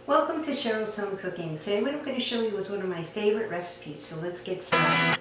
Welcome to Cheryl's Home Cooking. Today what I'm going to show you is one of my favorite recipes, so let's get started.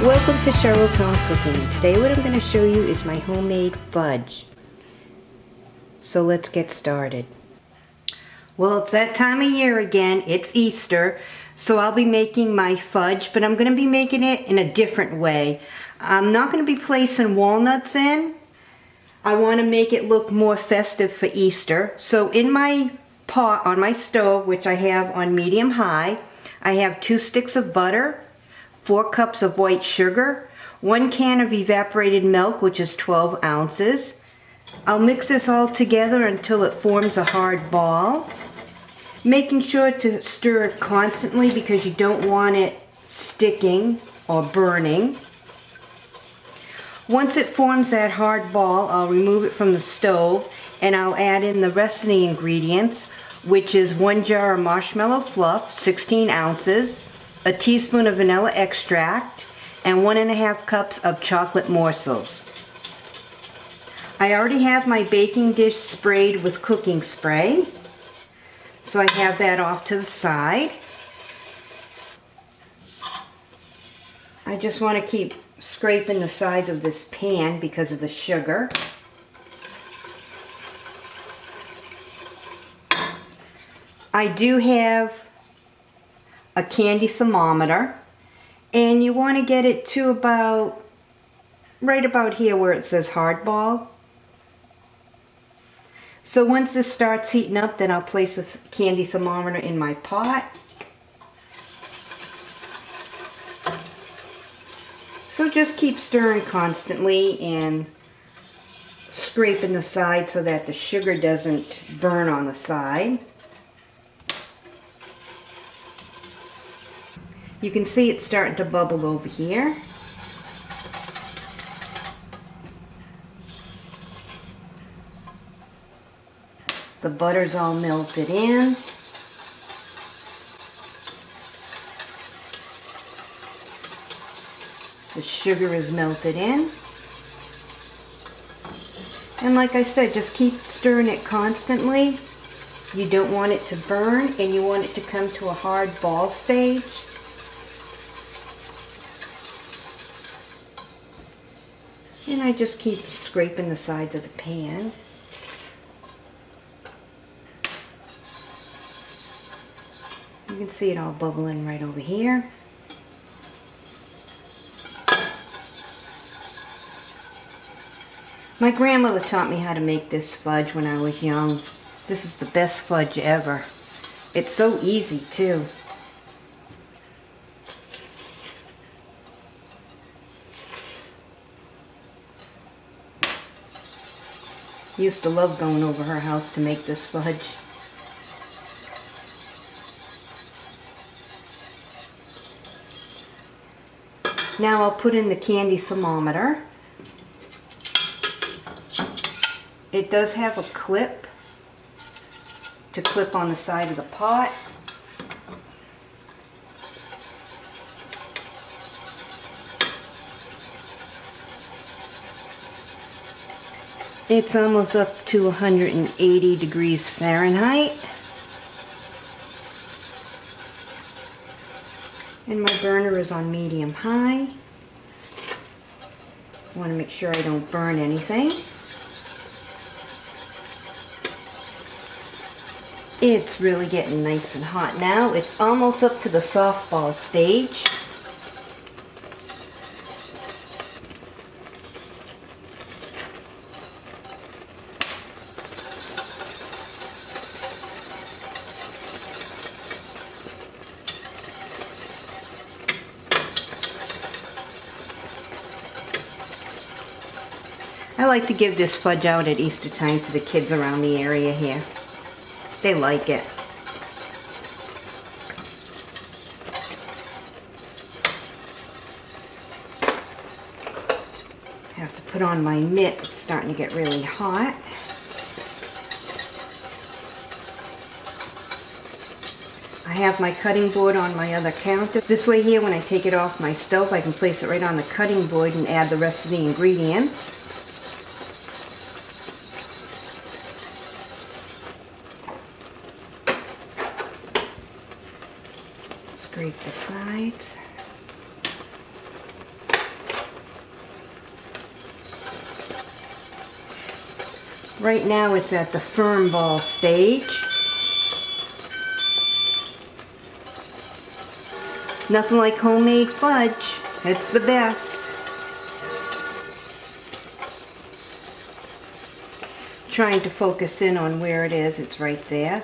Welcome to Cheryl's Home Cooking. Today what I'm going to show you is my homemade fudge. So let's get started. Well, it's that time of year again. It's Easter. So I'll be making my fudge, but I'm going to be making it in a different way. I'm not going to be placing walnuts in. I want to make it look more festive for Easter. So in my pot on my stove, which I have on medium high, I have 2 sticks of butter, 4 cups of white sugar, 1 can of evaporated milk, which is 12 ounces. I'll mix this all together until it forms a hard ball, making sure to stir it constantly because you don't want it sticking or burning. Once it forms that hard ball, I'll remove it from the stove and I'll add in the rest of the ingredients, which is 1 jar of marshmallow fluff, 16 ounces, a teaspoon of vanilla extract, and 1½ cups of chocolate morsels. I already have my baking dish sprayed with cooking spray, so I have that off to the side. I just want to keep scraping the sides of this pan because of the sugar. I do have a candy thermometer, and you want to get it to right about here where it says hardball. So once this starts heating up, then I'll place the candy thermometer in my pot. So just keep stirring constantly and scraping the side so that the sugar doesn't burn on the side. You can see it's starting to bubble over here. The butter's all melted in. The sugar is melted in. And like I said, just keep stirring it constantly. You don't want it to burn, and you want it to come to a hard ball stage. And I just keep scraping the sides of the pan. You can see it all bubbling right over here. My grandmother taught me how to make this fudge when I was young. This is the best fudge ever. It's so easy too. Used to love going over her house to make this fudge. Now I'll put in the candy thermometer. It does have a clip to clip on the side of the pot. It's almost up to 180 degrees Fahrenheit. And my burner is on medium high. I want to make sure I don't burn anything. It's really getting nice and hot now. It's almost up to the softball stage. I like to give this fudge out at Easter time to the kids around the area here. They like it. I have to put on my mitt. It's starting to get really hot. I have my cutting board on my other counter. This way here, when I take it off my stove, I can place it right on the cutting board and add the rest of the ingredients. Scrape the sides. Right now it's at the firm ball stage. Nothing like homemade fudge. It's the best. Trying to focus in on where it is. It's right there.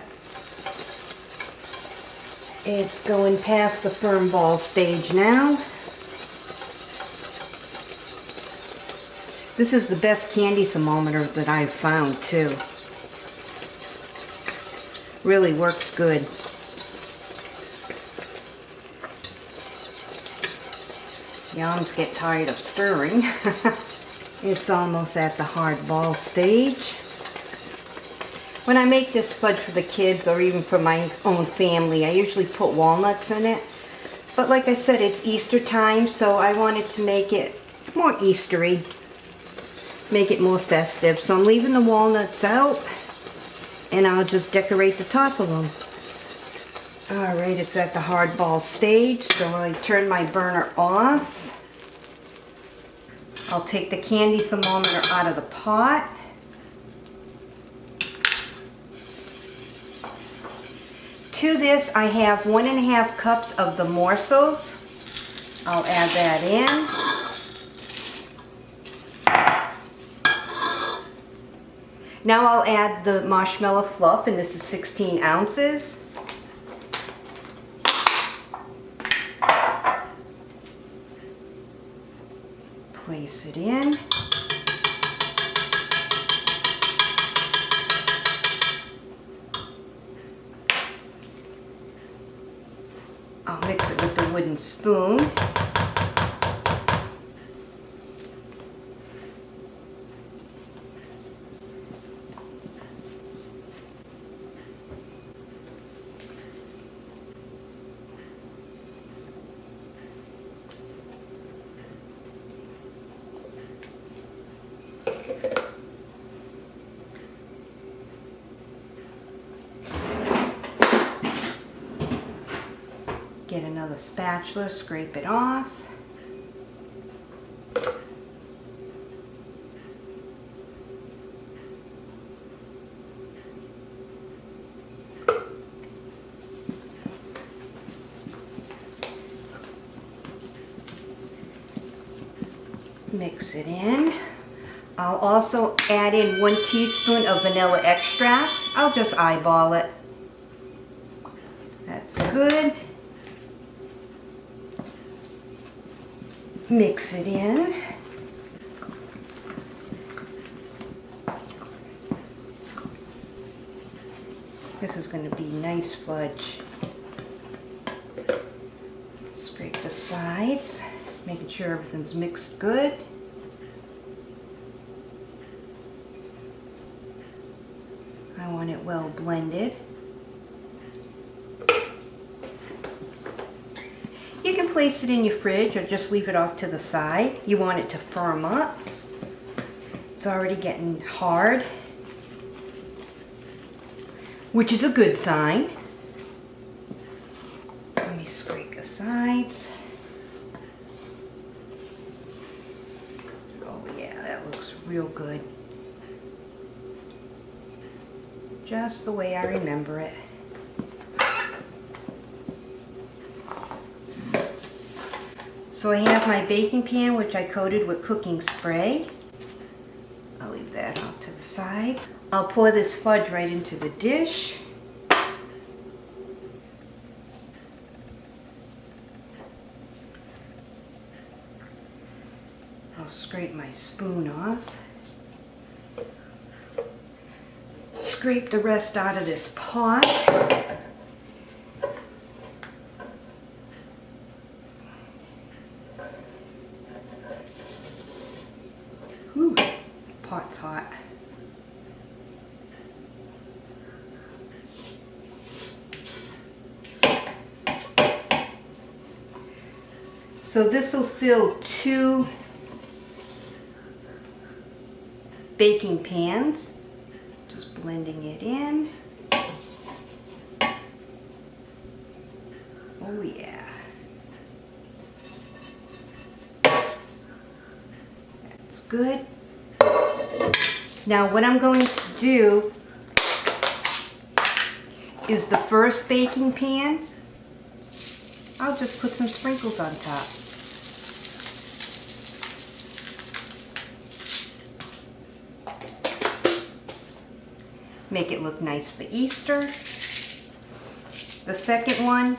It's going past the firm ball stage now. This is the best candy thermometer that I've found too. Really works good. The arms get tired of stirring. It's almost at the hard ball stage. When I make this fudge for the kids or even for my own family, I usually put walnuts in it. But like I said, it's Easter time, so I wanted to make it more Eastery, make it more festive. So I'm leaving the walnuts out, and I'll just decorate the top of them. Alright, it's at the hard ball stage, so I turn my burner off. I'll take the candy thermometer out of the pot. To this, I have 1.5 cups of the morsels. I'll add that in. Now I'll add the marshmallow fluff, and this is 16 ounces. Place it in. I'll mix it with the wooden spoon. Get another spatula, scrape it off. Mix it in. I'll also add in 1 teaspoon of vanilla extract. I'll just eyeball it. That's good. Mix it in. This is going to be nice fudge. Scrape the sides, making sure everything's mixed good. I want it well blended. You can place it in your fridge or just leave it off to the side. You want it to firm up. It's already getting hard, which is a good sign. Let me scrape the sides. Oh yeah, that looks real good. Just the way I remember it. So I have my baking pan, which I coated with cooking spray. I'll leave that off to the side. I'll pour this fudge right into the dish. I'll scrape my spoon off. Scrape the rest out of this pot. Whew, pot's hot. So this will fill 2 baking pans. Just blending it in. Oh yeah. That's good. Now what I'm going to do is the first baking pan, I'll just put some sprinkles on top. Make it look nice for Easter. The second one,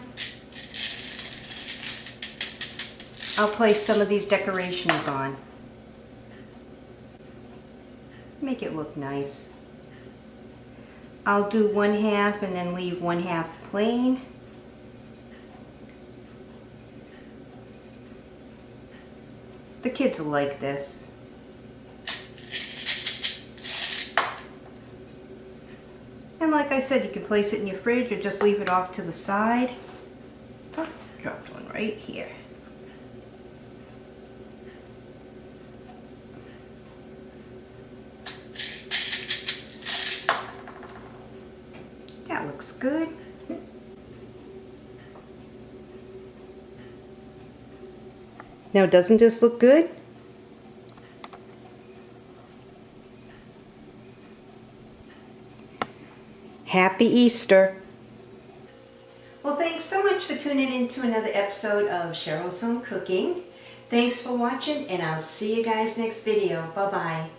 I'll place some of these decorations on. Make it look nice. I'll do 1/2 and then leave 1/2 plain. The kids will like this. And like I said, you can place it in your fridge or just leave it off to the side. Oh, dropped one right here. That looks good. Now, doesn't this look good? Happy Easter. Well, thanks so much for tuning in to another episode of Cheryl's Home Cooking. Thanks for watching, and I'll see you guys next video. Bye-bye.